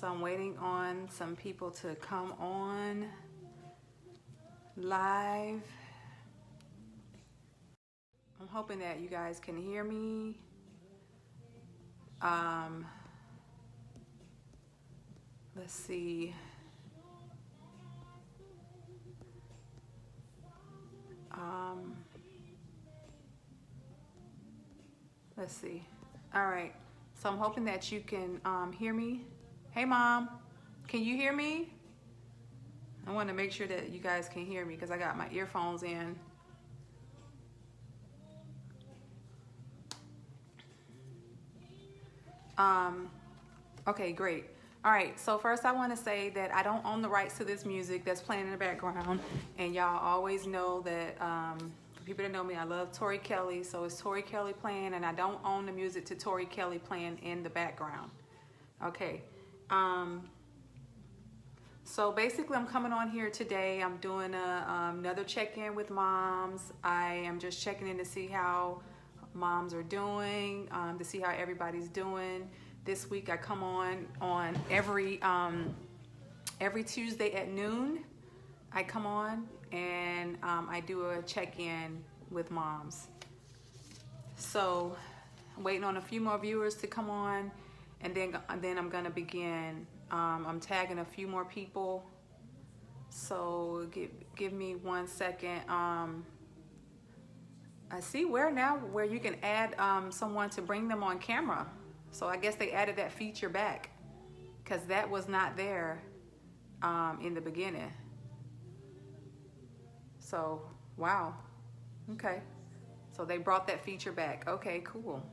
So I'm waiting on some people to come on live. I'm hoping that you guys can hear me. Let's see. Let's see. All right. So I'm hoping that you can hear me. Hey, Mom. Can you hear me? I want to make sure that you guys can hear me because I got my earphones in. Okay, great. All right, so first I want to say that I don't own the rights to this music that's playing in the background, and y'all always know that for people that know me, I love Tori Kelly, so it's Tori Kelly playing, and I don't own the music to Tori Kelly playing in the background. Okay, so basically I'm coming on here today. I'm doing another check-in with moms. I am just checking in to see how moms are doing, to see how everybody's doing. This week I come on every Tuesday at noon. I come on and I do a check-in with moms. So I'm waiting on a few more viewers to come on, and then I'm gonna begin. I'm tagging a few more people. So give me 1 second. I see where you can add someone to bring them on camera. So I guess they added that feature back because that was not there in the beginning. So, wow. Okay. So they brought that feature back. Okay, cool.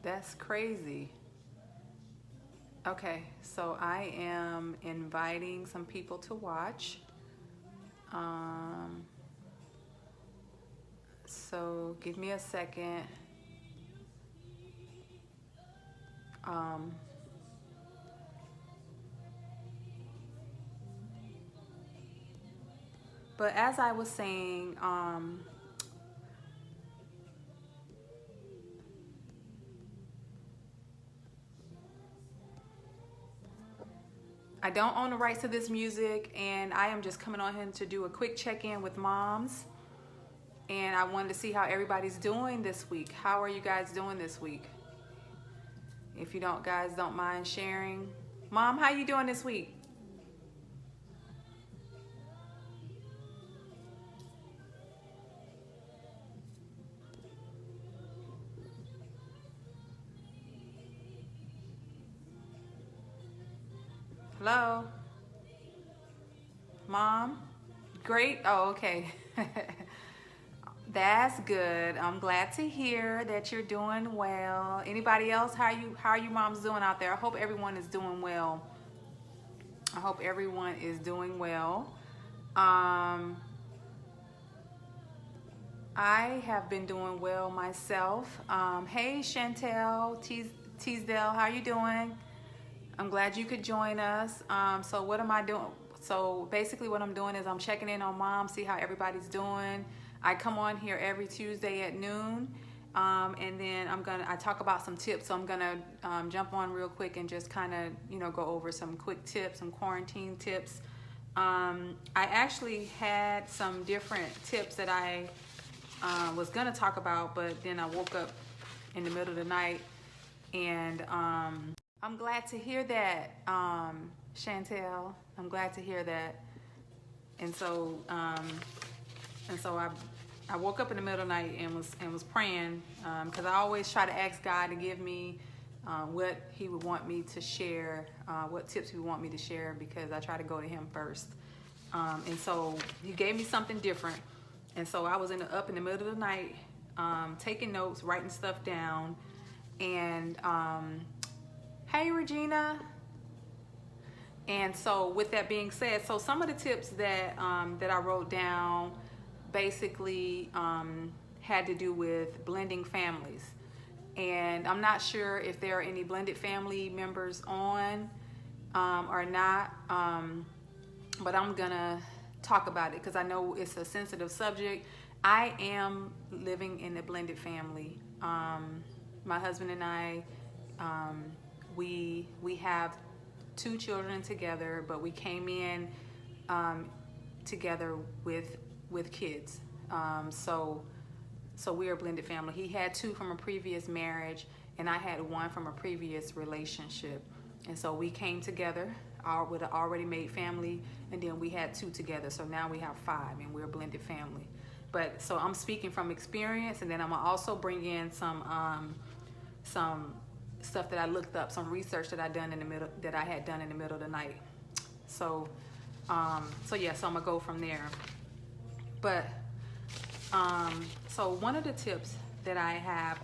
That's crazy. Okay, so I am inviting some people to watch. So give me a second. But as I was saying, I don't own the rights to this music, and I am just coming on here to do a quick check-in with moms. And I wanted to see how everybody's doing this week. How are you guys doing this week? If you guys don't mind sharing. Mom, how you doing this week? Hello? Mom? Great? Oh, okay. That's good. I'm glad to hear that you're doing well. Anybody else? How are you moms doing out there? I hope everyone is doing well. I hope everyone is doing well. I have been doing well myself. Hey Chantel, Teasdale, how you doing? I'm glad you could join us. So what am I doing? So basically what I'm doing is I'm checking in on mom, see how everybody's doing. I come on here every Tuesday at noon, and then I talk about some tips. So I'm gonna jump on real quick and just kind of go over some quick tips, some quarantine tips. I actually had some different tips that I was gonna talk about, but then I woke up in the middle of the night, and I'm glad to hear that, Chantel. I'm glad to hear that, and so I woke up in the middle of the night and was praying, because I always try to ask God to give me what He would want me to share, what tips He would want me to share, because I try to go to Him first. And so He gave me something different, and so I was up in the middle of the night, taking notes, writing stuff down, and hey Regina. And so with that being said, so some of the tips that I wrote down basically had to do with blending families. And I'm not sure if there are any blended family members on or not, but I'm gonna talk about it because I know it's a sensitive subject. I am living in a blended family. My husband and I We have 2 children together, but we came in together with kids. So we are a blended family. He had 2 from a previous marriage, and I had 1 from a previous relationship. And so we came together with an already made family, and then we had 2 together. So now we have 5, and we're a blended family. But so I'm speaking from experience, and then I'm gonna also bring in some stuff that I looked up, some research that I had done in the middle of the night. So yeah, so I'm gonna go from there. But so one of the tips that I had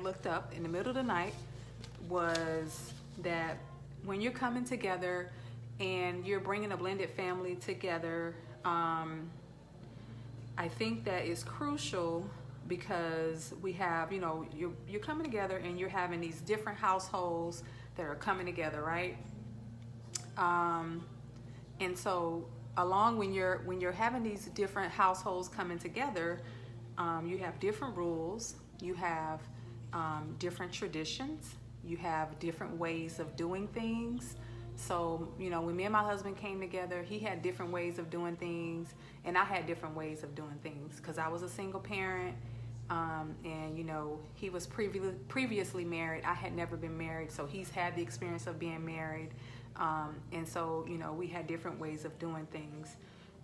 looked up in the middle of the night was that when you're coming together and you're bringing a blended family together, I think that is crucial because we have, you're coming together and you're having these different households that are coming together, right? And so when you're having these different households coming together, you have different rules, you have different traditions, you have different ways of doing things. So, when me and my husband came together, he had different ways of doing things, and I had different ways of doing things because I was a single parent, and, he was previously married. I had never been married, so he's had the experience of being married. And so, we had different ways of doing things.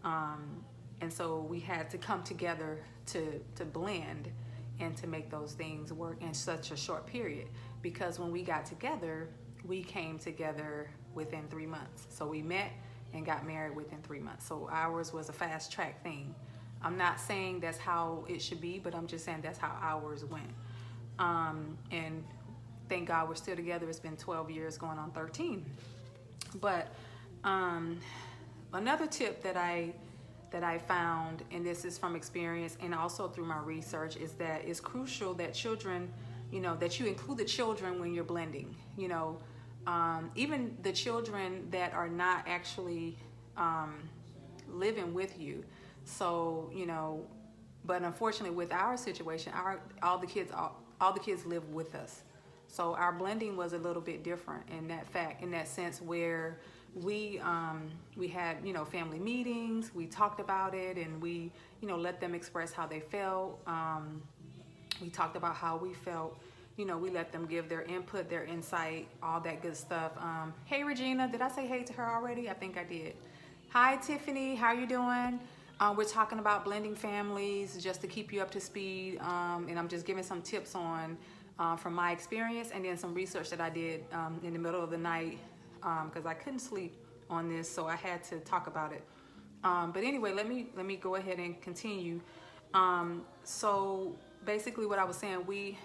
And so we had to come together to blend and to make those things work in such a short period. Because when we got together, we came together within 3 months. So we met and got married within 3 months. So ours was a fast track thing. I'm not saying that's how it should be, but I'm just saying that's how ours went. And thank God we're still together. It's been 12 years going on 13. But another tip that I found, and this is from experience and also through my research, is that it's crucial that children, that you include the children when you're blending. Even the children that are not actually living with you. So, but unfortunately with our situation, all the kids live with us. So our blending was a little bit different in that sense, where we had, family meetings, we talked about it, and we, let them express how they felt. We talked about how we felt, we let them give their input, their insight, all that good stuff. Hey, Regina, did I say hey to her already? I think I did. Hi, Tiffany, how you doing? We're talking about blending families just to keep you up to speed. And I'm just giving some tips on, from my experience, and then some research that I did in the middle of the night, because I couldn't sleep on this, so I had to talk about it. But anyway, let me go ahead and continue. So basically what I was saying, we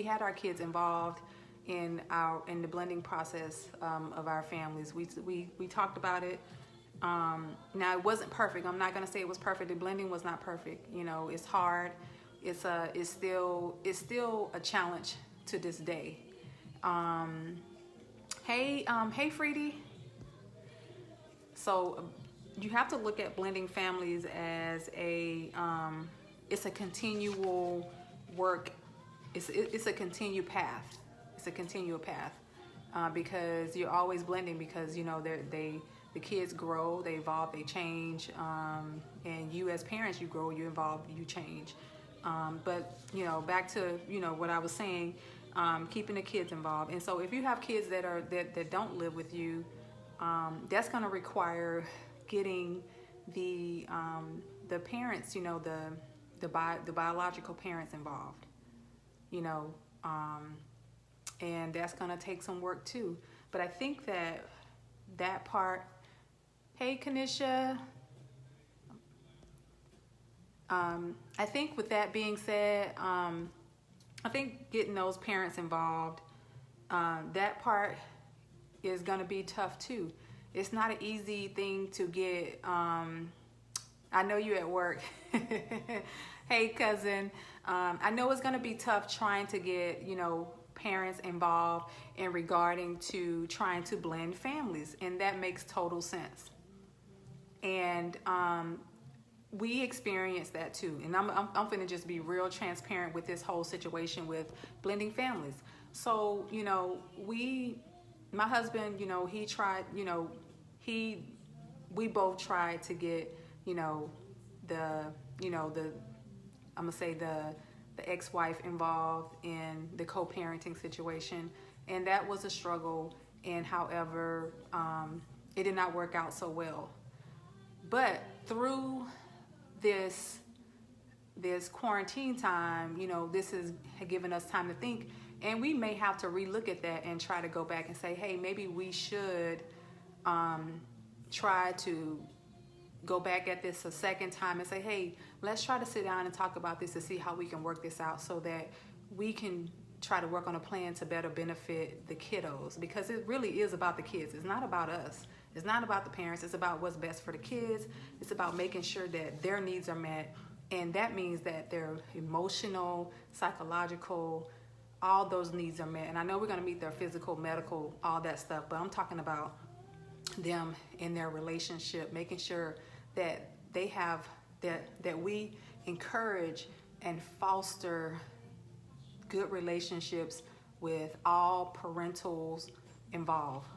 had our kids involved in the blending process of our families. We talked about it. Now it wasn't perfect. I'm not gonna say it was perfect. The blending was not perfect. It's hard. It's still a challenge to this day. Hey, Freedy. So you have to look at blending families as it's a continual work. It's a continued path. It's a continual path because you're always blending, because the kids grow, they evolve, they change, and you as parents, you grow, you evolve, you change. But back to what I was saying, keeping the kids involved. And so if you have kids that don't live with you, that's going to require getting the parents, the biological parents involved. And that's going to take some work too. But I think that part. Hey, Kanisha. I think with that being said, I think getting those parents involved, that part is going to be tough too. It's not an easy thing to get. I know you at work. Hey, cousin. I know it's going to be tough trying to get, parents involved in regarding to trying to blend families, and that makes total sense. And we experienced that too. And I'm finna just be real transparent with this whole situation with blending families. So, my husband, he tried, we both tried to get, the, I'm gonna say the ex-wife involved in the co-parenting situation, and that was a struggle. And however, it did not work out so well. But through this quarantine time, this has given us time to think, and we may have to relook at that and try to go back and say, hey, maybe we should try to go back at this a second time and say, hey, let's try to sit down and talk about this to see how we can work this out so that we can try to work on a plan to better benefit the kiddos, because it really is about the kids. It's not about us. It's not about the parents. It's about what's best for the kids. It's about making sure that their needs are met. And that means that their emotional, psychological, all those needs are met. And I know we're going to meet their physical, medical, all that stuff, but I'm talking about them in their relationship, making sure that they have, that we encourage and foster good relationships with all parentals involved,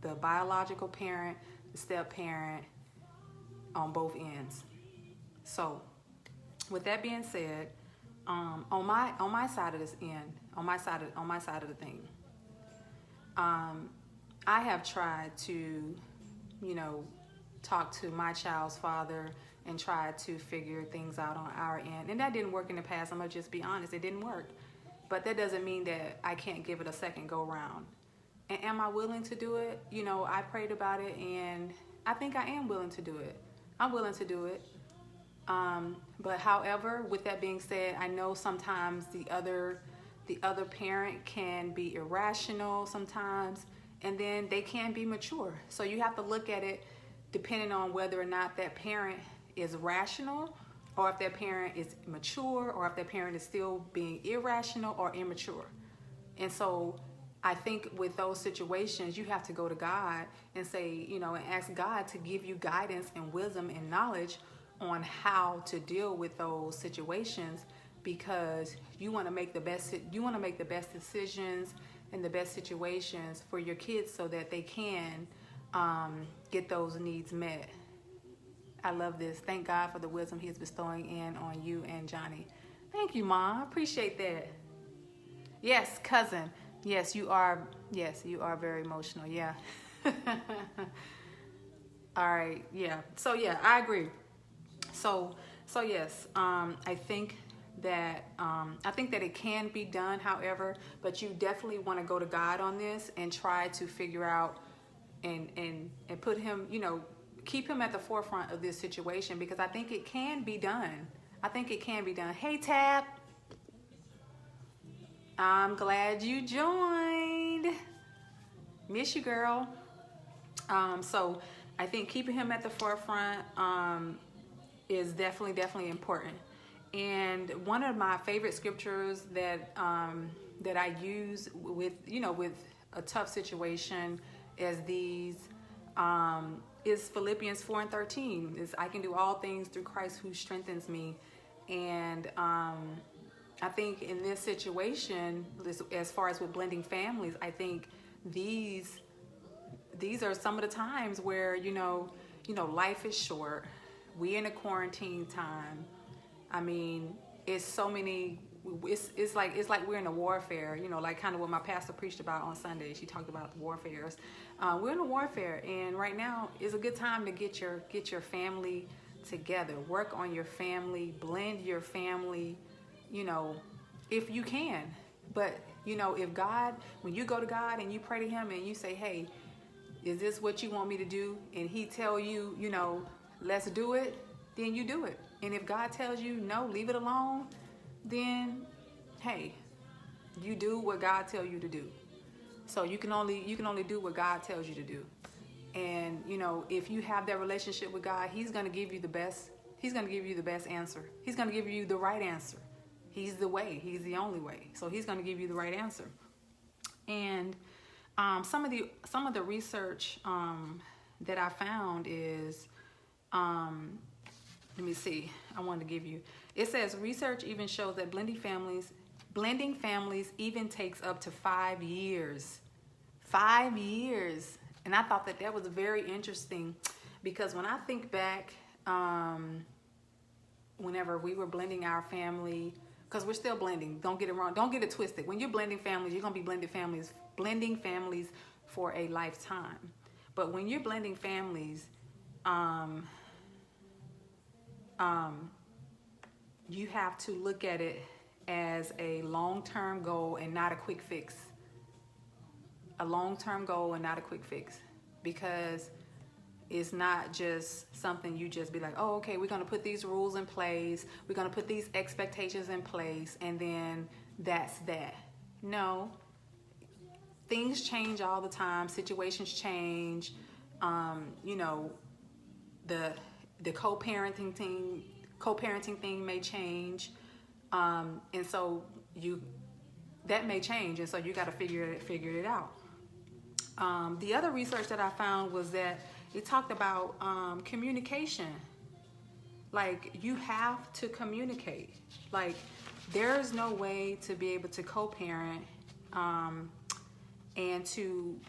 the biological parent, the step parent, on both ends. So with that being said, on my side of this end, on my side of the thing, I have tried to, talk to my child's father and try to figure things out on our end, and that didn't work in the past. I'm gonna just be honest, it didn't work. But that doesn't mean that I can't give it a second go round. And am I willing to do it? I prayed about it, and I think I am willing to do it. I'm willing to do it. But however, with that being said, I know sometimes the other parent can be irrational sometimes, and then they can be mature. So you have to look at it depending on whether or not that parent is rational, or if that parent is mature, or if that parent is still being irrational or immature. And so I think with those situations, you have to go to God and say, and ask God to give you guidance and wisdom and knowledge on how to deal with those situations, because you want to make the best decisions and the best situations for your kids so that they can get those needs met. I love this. Thank God for the wisdom He is bestowing in on you and Johnny. Thank you, Mom. I appreciate that. Yes, cousin. Yes, you are. Yes, you are very emotional. Yeah. All right. Yeah. So yeah, I agree. So yes. I think that it can be done. However, but you definitely want to go to God on this and try to figure out and put Him, keep Him at the forefront of this situation, because I think it can be done. I think it can be done. Hey, Tab. I'm glad you joined. Miss you, girl. So I think keeping him at the forefront is definitely important. And one of my favorite scriptures that I use with a tough situation as these is Philippians 4:13. Is I can do all things through Christ who strengthens me. And I think in this situation, as far as with blending families, I think these are some of the times where life is short. We in a quarantine time. I mean, it's so many. It's like we're in a warfare. Like kind of what my pastor preached about on Sunday. She talked about the warfares. We're in a warfare, and right now is a good time to get your family together. Work on your family. Blend your family. If you can. But if God, when you go to God and you pray to Him and you say, "Hey, is this what you want me to do?" and He tell you, let's do it, then you do it. And if God tells you no, leave it alone, then hey, you do what God tells you to do. So you can only do what God tells you to do. And if you have that relationship with God, He's going to give you the best. He's going to give you the best answer. He's going to give you the right answer. He's the way. He's the only way. So He's going to give you the right answer. And some of the research that I found is, let me see. I wanted to give you. It says research even shows that blended families Blending families even takes up to 5 years. 5 years. And I thought that was very interesting, because when I think back, whenever we were blending our family, because we're still blending, don't get it wrong, don't get it twisted. When you're blending families, you're going to be blending families for a lifetime. But when you're blending families, you have to look at it as a long-term goal and not a quick fix. A long-term goal and not a quick fix, because it's not just something you just be like, oh, okay, we're going to put these rules in place, we're going to put these expectations in place, and then that's that. No, things change all the time, situations change. You know, the co-parenting thing may change, and so that may change, and so you got to figure it out. The other research that I found was that it talked about communication. Like, you have to communicate. Like, there's no way to be able to co-parent and to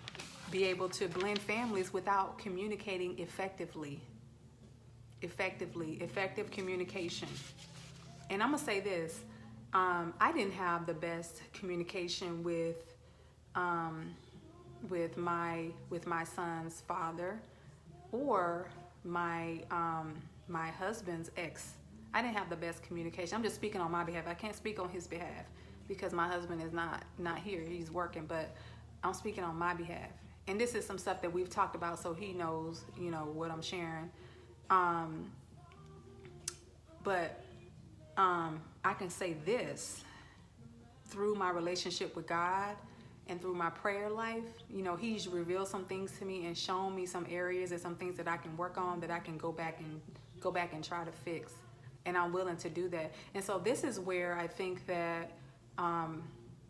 be able to blend families without communicating effectively. Effective communication. And I'm gonna say this, I didn't have the best communication with my son's father or my husband's ex. I didn't have the best communication. I'm just speaking on my behalf. I can't speak on his behalf because my husband is not here. He's working, but I'm speaking on my behalf. And this is some stuff that we've talked about, so he knows, you know, what I'm sharing. But I can say this, through my relationship with God and through my prayer life, you know, he's revealed some things to me and shown me some areas and some things that I can work on, that I can go back and try to fix. And I'm willing to do that. And so this is where I think that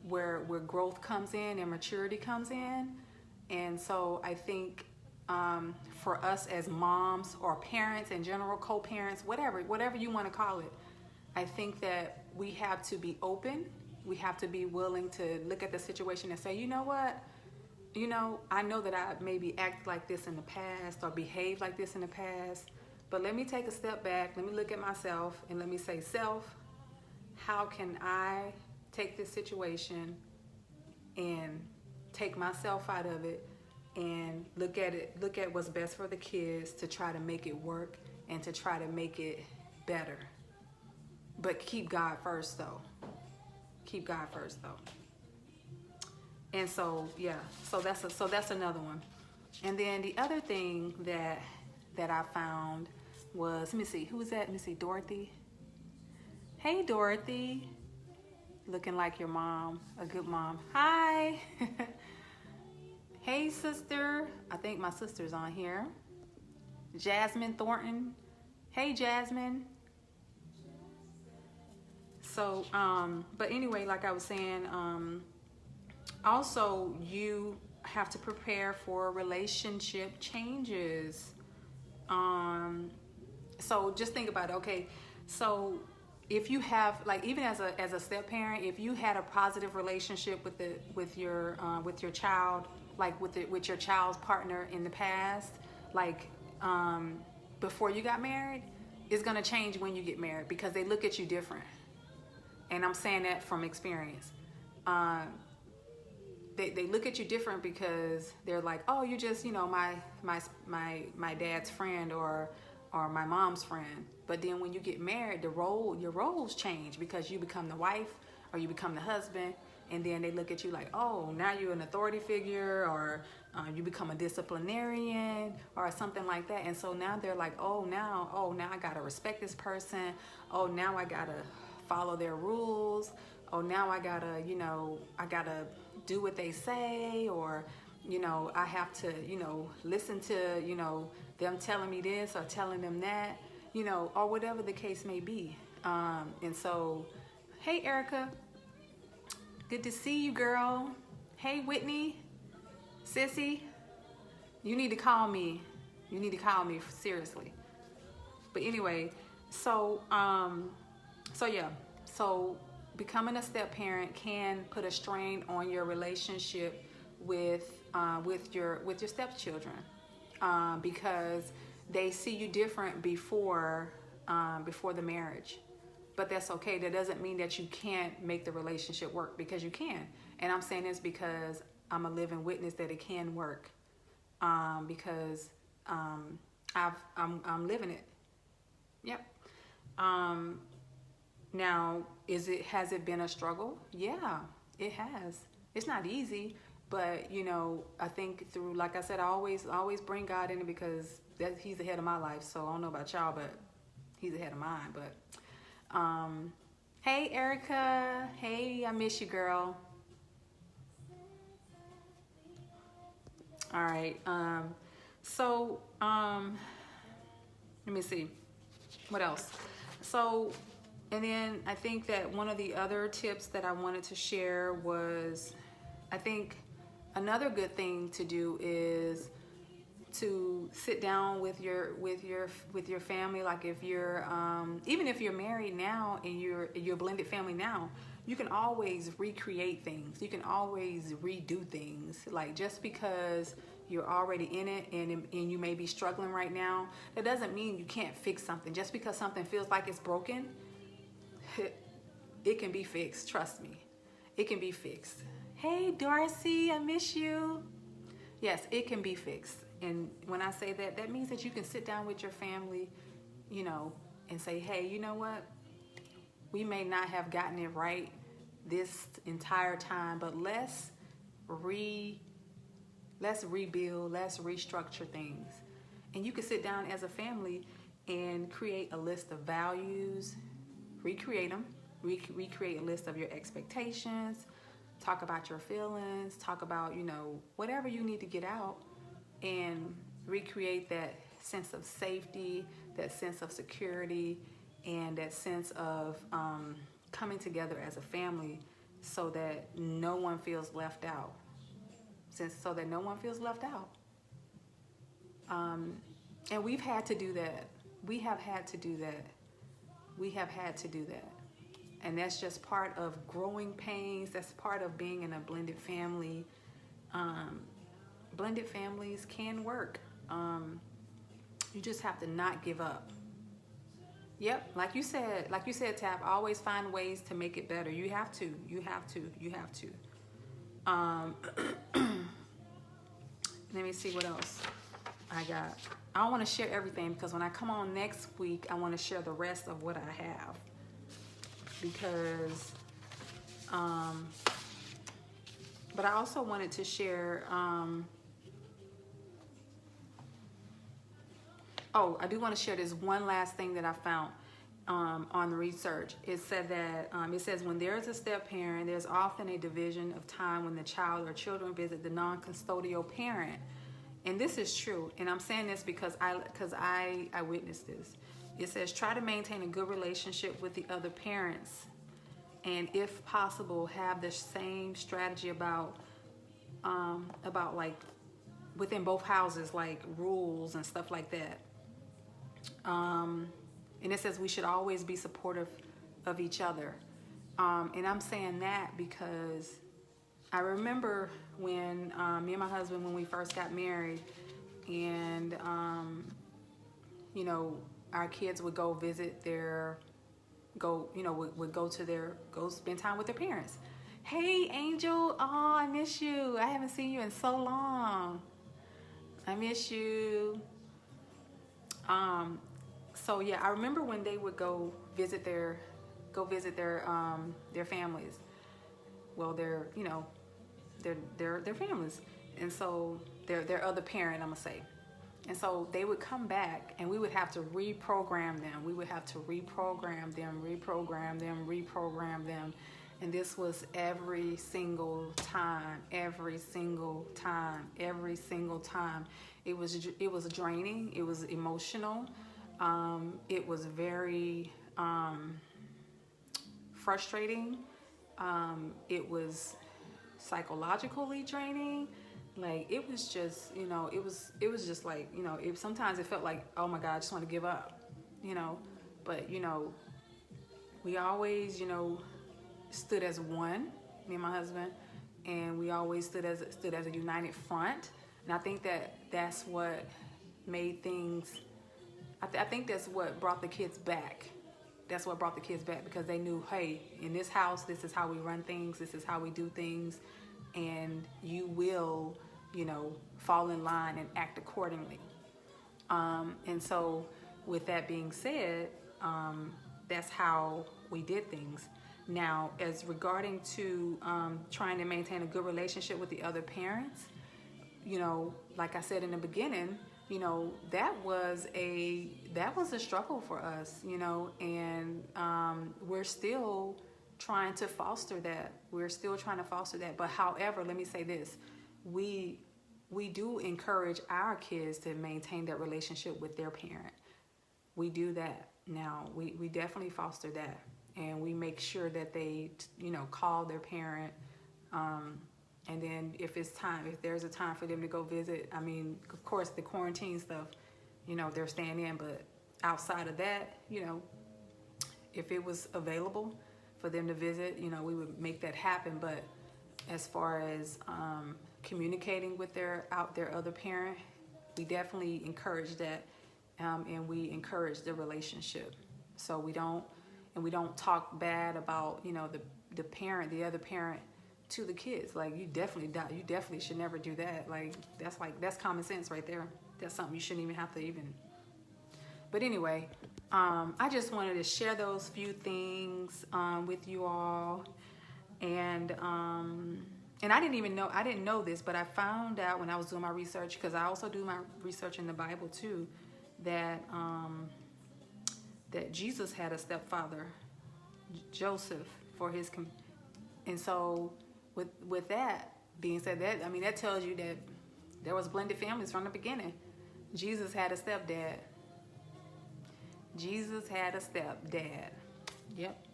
where growth comes in and maturity comes in. And so I think for us as moms or parents in general, co-parents, whatever you want to call it, I think that we have to be open. We have to be willing to look at the situation and say, you know what? You know, I know that I maybe acted like this in the past or behaved like this in the past, but let me take a step back. Let me look at myself and let me say, self, how can I take this situation and take myself out of it and look at what's best for the kids, to try to make it work and to try to make it better. But keep God first though. Keep God first though. And so, yeah, so that's another one. And then the other thing that I found was, let me see, who is that? Let me see, Dorothy. Hey, Dorothy. Looking like your mom, a good mom. Hi. Hey, sister. I think my sister's on here. Jasmine Thornton. Hey, Jasmine. So, but anyway, like I was saying, also you have to prepare for relationship changes. So just think about it. Okay, so if you have, like, even as a step parent, if you had a positive relationship with your child, like with your child's partner in the past, like before you got married, it's gonna change when you get married because they look at you different. And I'm saying that from experience. They look at you different because they're like, oh, you just, you know, my dad's friend or my mom's friend. But then when you get married, your roles change because you become the wife or you become the husband, and then they look at you like, oh, now you're an authority figure, or you become a disciplinarian or something like that. And so now they're like, oh, now I gotta respect this person. Oh, now I gotta follow their rules. Oh, now I gotta do what they say, or, you know, I have to, you know, listen to, you know, them telling me this or telling them that, you know, or whatever the case may be. And so, hey, Erica, good to see you, girl. Hey, Whitney, sissy, you need to call me. You need to call me, seriously. But anyway, so yeah, so becoming a step parent can put a strain on your relationship with your stepchildren, because they see you different before the marriage. But that's okay. That doesn't mean that you can't make the relationship work, because you can. And I'm saying this because I'm a living witness that it can work, because I'm living it. Yep. Now, has it been a struggle? Yeah, it has. It's not easy, but I think through, like I said, I always bring God in it, because He's ahead of my life. So I don't know about y'all, but He's ahead of mine. But hey, Erica. Hey, I miss you, girl. All right. So let me see. What else? So, and then I think that one of the other tips that I wanted to share was, I think another good thing to do is to sit down with your family. Like if you're even if you're married now and you're a blended family now, you can always recreate things. You can always redo things. Like, just because you're already in it and you may be struggling right now, that doesn't mean you can't fix something. Just because something feels like it's broken, it can be fixed. Trust me, it can be fixed. Hey, Darcy, I miss you. Yes, it can be fixed. And when I say that, that means that you can sit down with your family, and say, hey, you know what? We may not have gotten it right this entire time, but let's rebuild, let's restructure things. And you can sit down as a family and create a list of values, recreate them, recreate a list of your expectations, talk about your feelings, talk about, whatever you need to get out, and recreate that sense of safety, that sense of security, and that sense of coming together as a family, so that no one feels left out. So that no one feels left out. And we've had to do that. We have had to do that. We have had to do that. And that's just part of growing pains. That's part of being in a blended family. Blended families can work. You just have to not give up. Yep, like you said, Tap, always find ways to make it better. You have to. Let me see what else I got. I don't want to share everything, because when I come on next week, I want to share the rest of what I have. Because, but I also wanted to share, I do want to share this one last thing that I found on the research. It said that, it says, when there is a step parent, there's often a division of time when the child or children visit the non-custodial parent. And this is true. And I'm saying this because I witnessed this. It says, try to maintain a good relationship with the other parents. And if possible, have the same strategy about like within both houses, like rules and stuff like that. And it says we should always be supportive of each other. And I'm saying that because I remember when me and my husband, when we first got married, and our kids would go visit go spend time with their parents. Hey, Angel, oh, I miss you. I haven't seen you in so long. I miss you. So yeah, I remember when they would go visit their families. Well, their families, and so their other parent, I'm gonna say. And so they would come back, and we would have to reprogram them. We would have to reprogram them. And this was every single time. It was draining. It was emotional. It was very frustrating. It was psychologically draining. Like, it was just, it was just like, sometimes it felt like, oh my God, I just want to give up, but, we always, stood as one, me and my husband, and we always stood as a united front. And I think that's what made things. I think that's what brought the kids back. That's what brought the kids back, because they knew, hey, in this house, this is how we run things. This is how we do things, and you will, fall in line and act accordingly. And so, with that being said, that's how we did things. Now, as regarding to trying to maintain a good relationship with the other parents, like I said in the beginning, that was a struggle for us, and we're still trying to foster that. But however, let me say this: we do encourage our kids to maintain that relationship with their parent. We do that now. We definitely foster that, and we make sure that they, call their parent. And then if there's a time for them to go visit, I mean, of course, the quarantine stuff, they're staying in. But outside of that, if it was available for them to visit, we would make that happen. But as far as communicating with their other parent, we definitely encourage that, and we encourage the relationship. So we don't talk bad about the other parent to the kids. Like, you definitely should never do that. That's common sense right there. That's something you shouldn't even have to even. But anyway, I just wanted to share those few things with you all, and I didn't know this, but I found out when I was doing my research, because I also do my research in the Bible too, that Jesus had a stepfather, Joseph, and so with that being said, that tells you that there was blended families from the beginning. Jesus had a stepdad. Yep.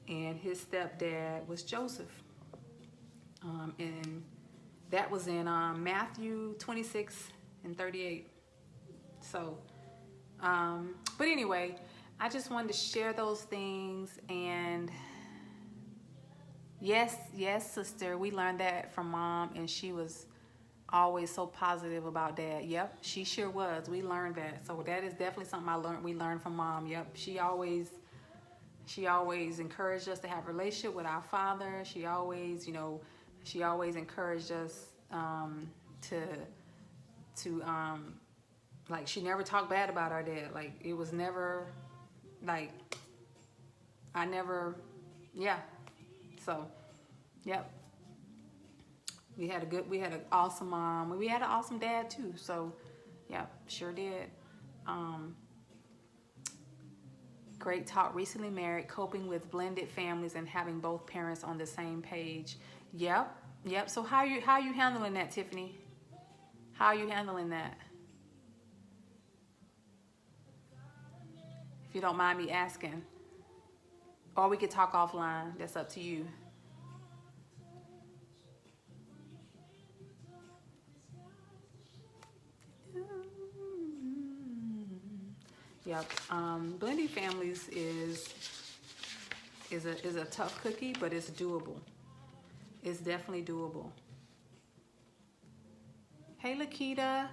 And his stepdad was Joseph. And that was in Matthew 26:38. So, but anyway, I just wanted to share those things. And yes, sister, we learned that from Mom, and she was always so positive about Dad. Yep, she sure was. We learned that. So that is definitely something we learned from Mom. Yep, she always encouraged us to have a relationship with our father. She always encouraged us to like, she never talked bad about our dad. Like, it was never like, So, yep. We had an awesome mom. We had an awesome dad too. So, yep, sure did. Great talk. Recently married, coping with blended families and having both parents on the same page. Yep. So how you handling that, Tiffany? How are you handling that? If you don't mind me asking. Or we could talk offline. That's up to you. Yep. Blending families is a tough cookie, but it's doable. It's definitely doable. Hey, Lakita.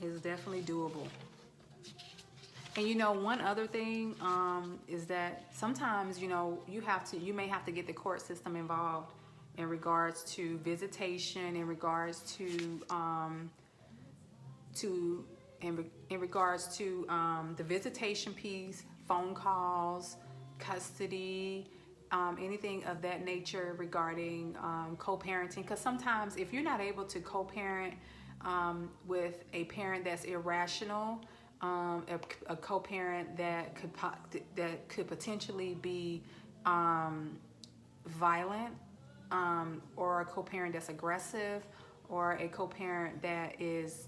It's definitely doable. And one other thing is that sometimes you may have to get the court system involved in regards to visitation, in regards to the visitation piece, phone calls, custody, anything of that nature regarding co-parenting. Because sometimes if you're not able to co-parent with a parent that's irrational, a co-parent that could potentially be violent, or a co-parent that's aggressive, or a co-parent that is,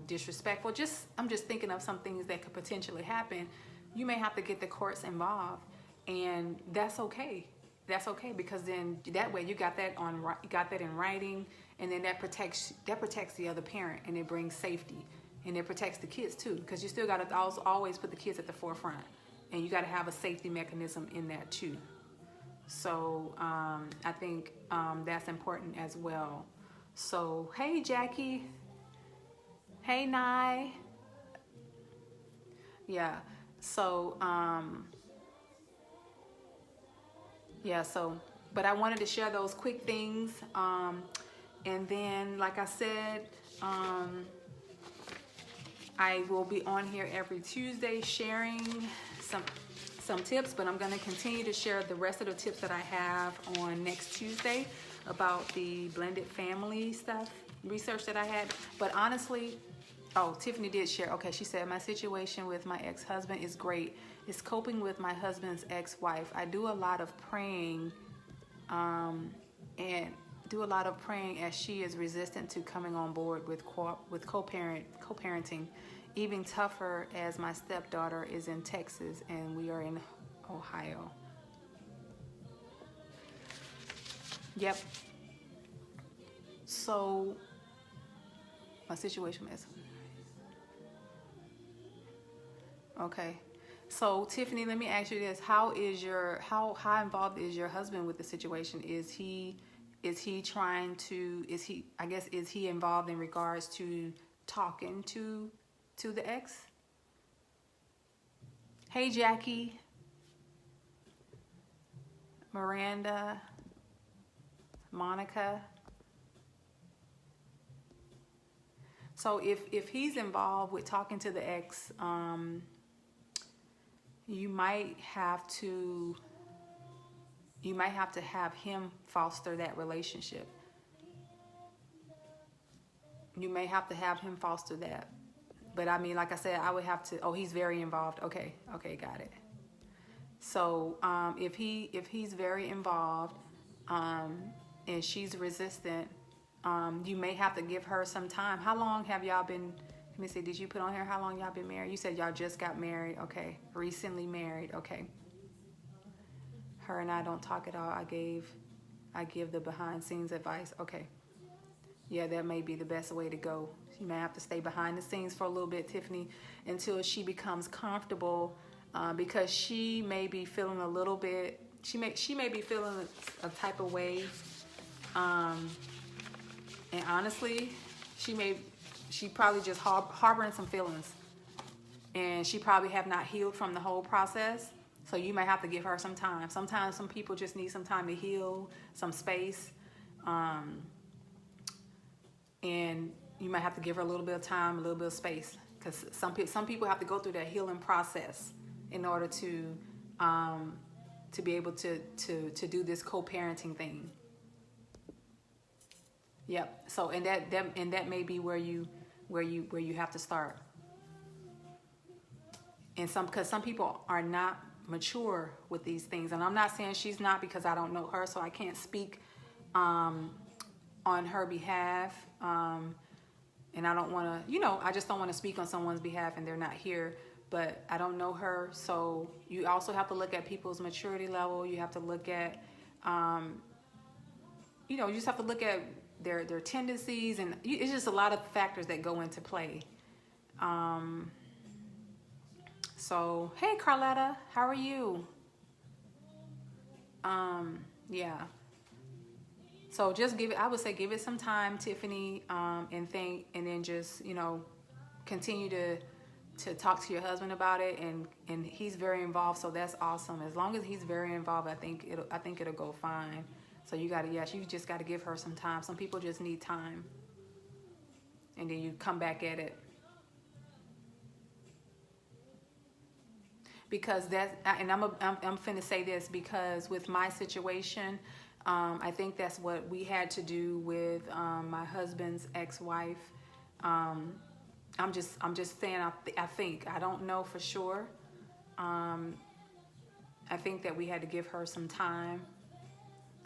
disrespectful. I'm just thinking of some things that could potentially happen. You may have to get the courts involved, and that's okay. That's okay, because then that way you got that in writing, and then that protects the other parent, and it brings safety, and it protects the kids too, because you still got to always put the kids at the forefront. and you got to have a safety mechanism in that too. So I think that's important as well. So hey Jackie, hey Nye, yeah. So yeah. So, but I wanted to share those quick things, and then like I said, I will be on here every Tuesday sharing some tips, but I'm going to continue to share the rest of the tips that I have on next Tuesday about the blended family stuff, research that I had. But honestly, oh, Tiffany did share. Okay, she said, my situation with my ex-husband is great. It's coping with my husband's ex-wife. I do a lot of praying and do a lot of praying as she is resistant to coming on board with co-parenting. Even tougher as my stepdaughter is in Texas and we are in Ohio. Yep. So my situation is okay. So Tiffany, let me ask you this: how involved is your husband with the situation? Is he trying to? Is he involved in regards to talking to the ex? Hey Jackie, Miranda, Monica. So if he's involved with talking to the ex, you might have to have him foster that relationship. You may have to have him foster that. But I mean, like I said, I would have to. Oh, he's very involved. Okay, got it. So if he's very involved, and she's resistant, you may have to give her some time. How long have y'all been? Let me see. Did you put on here how long y'all been married? You said y'all just got married. Okay, recently married. Okay. Her and I don't talk at all. I give the behind scenes advice. Okay. Yeah, that may be the best way to go. You may have to stay behind the scenes for a little bit, Tiffany, until she becomes comfortable, because she may be feeling a little bit. She may be feeling a type of way, and honestly, she probably just harboring some feelings, and she probably have not healed from the whole process. So you may have to give her some time. Sometimes some people just need some time to heal, some space, and you might have to give her a little bit of time, a little bit of space, because some people have to go through that healing process in order to be able to do this co-parenting thing. Yep. So and that may be where you have to start. And because some people are not mature with these things, and I'm not saying she's not, because I don't know her, so I can't speak on her behalf. And I don't want to, I just don't want to speak on someone's behalf and they're not here, but I don't know her. So you also have to look at people's maturity level. You have to look at, you just have to look at their tendencies, and it's just a lot of factors that go into play. So, hey Carletta, how are you? Yeah. So just I would say give it some time, Tiffany, and think, and then just, continue to talk to your husband about it, and he's very involved, so that's awesome. As long as he's very involved, I think it'll go fine. So you just gotta give her some time. Some people just need time, and then you come back at it. Because and I'm finna say this, because with my situation, I think that's what we had to do with my husband's ex-wife. I'm just saying. I think, I don't know for sure. I think that we had to give her some time,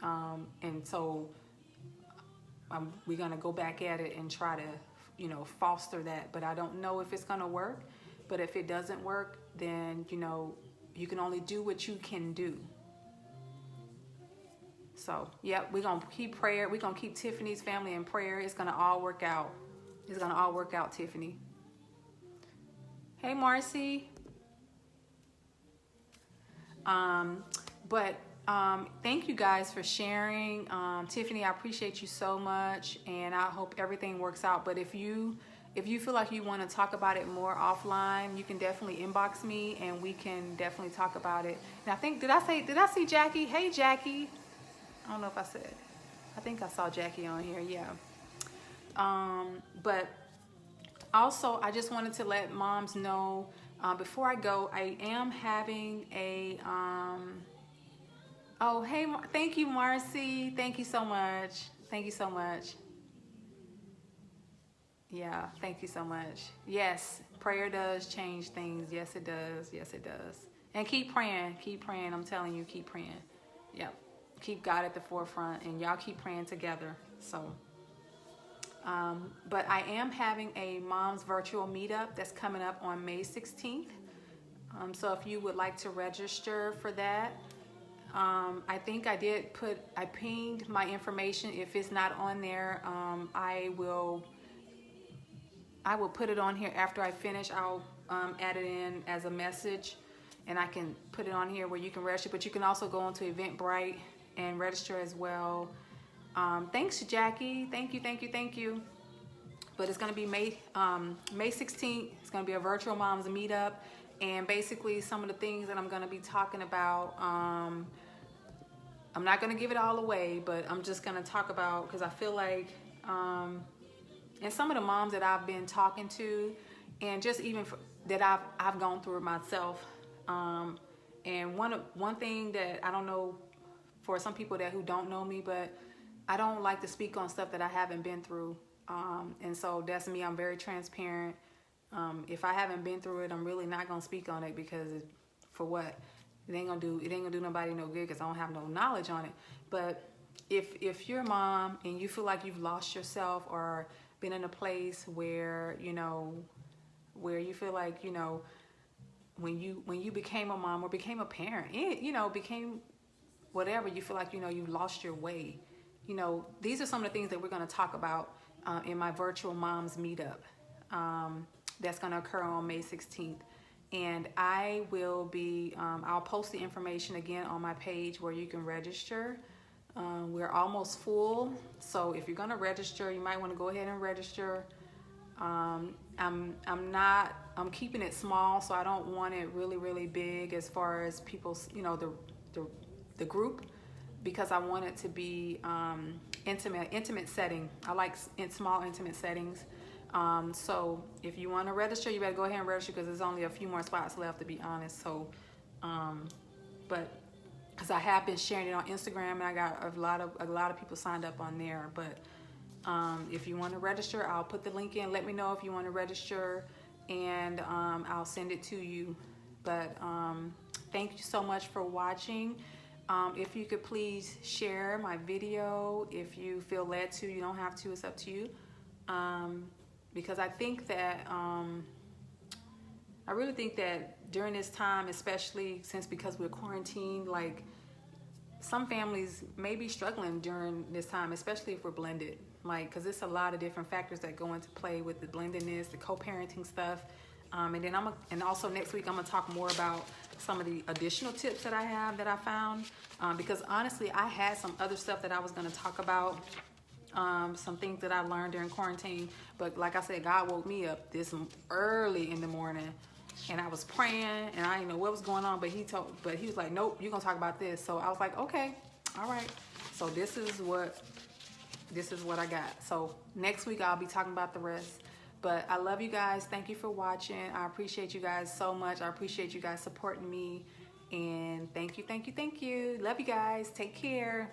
and so we're gonna go back at it and try to, foster that. But I don't know if it's gonna work. But if it doesn't work, then you can only do what you can do. So, yeah, we're going to keep prayer. We're going to keep Tiffany's family in prayer. It's going to all work out. It's going to all work out, Tiffany. Hey, Marcy. Thank you guys for sharing. Tiffany, I appreciate you so much, and I hope everything works out. But if you feel like you want to talk about it more offline, you can definitely inbox me, and we can definitely talk about it. And I think, did I see Jackie? Hey, Jackie. I don't know if I said. I think I saw Jackie on here. Yeah. But also, I just wanted to let moms know, before I go, I am having a, oh, hey, thank you, Marcy. Thank you so much. Thank you so much. Yeah, thank you so much. Yes, prayer does change things. Yes, it does. Yes, it does. And keep praying. Keep praying. I'm telling you, keep praying. Yep. Keep God at the forefront, and y'all keep praying together. So, but I am having a Mom's virtual meetup that's coming up on May 16th. So if you would like to register for that, I think I pinged my information. If it's not on there, I will put it on here after I finish. I'll add it in as a message, and I can put it on here where you can register, but you can also go onto Eventbrite and register as well. Thanks, Jackie. Thank you. But it's going to be May 16th. It's going to be a virtual Moms meetup, and basically some of the things that I'm going to be talking about, I'm not going to give it all away, but I'm just going to talk about, because I feel like, and some of the moms that I've been talking to, and just even that I've gone through it myself. And one thing that I don't know, for some people who don't know me, but I don't like to speak on stuff that I haven't been through. And so that's me. I'm very transparent. If I haven't been through it, I'm really not gonna speak on it, because for what? It ain't gonna do nobody no good, because I don't have no knowledge on it. But if you're a mom and you feel like you've lost yourself, or been in a place where where you feel like, when you became a mom or became a parent, became whatever, you feel like you lost your way. These are some of the things that we're going to talk about in my virtual Moms meetup that's going to occur on May 16th. And I will be, I'll post the information again on my page where you can register. We're almost full, so if you're going to register, you might want to go ahead and register. I'm keeping it small, so I don't want it really big as far as people's, the group, because I want it to be intimate setting. I like in small intimate settings. So if you want to register, you better go ahead and register, because there's only a few more spots left, to be honest. So, but because I have been sharing it on Instagram, and I got a lot of people signed up on there. But if you want to register, I'll put the link in. Let me know if you want to register, and I'll send it to you. But thank you so much for watching. If you could please share my video if you feel led to. You don't have to, it's up to you. Because I think that, I really think that during this time, especially because we're quarantined, like some families may be struggling during this time, especially if we're blended. Like, because it's a lot of different factors that go into play with the blendedness, the co-parenting stuff. And then and also next week, I'm gonna talk more about some of the additional tips that I have that I found. Because honestly, I had some other stuff that I was gonna talk about, some things that I learned during quarantine. But like I said, God woke me up this early in the morning, and I was praying, and I didn't know what was going on, but he was like, nope, you're gonna talk about this. So I was like, okay, all right. So this is what I got. So next week I'll be talking about the rest. But I love you guys. Thank you for watching. I appreciate you guys so much. I appreciate you guys supporting me. And thank you. Love you guys. Take care.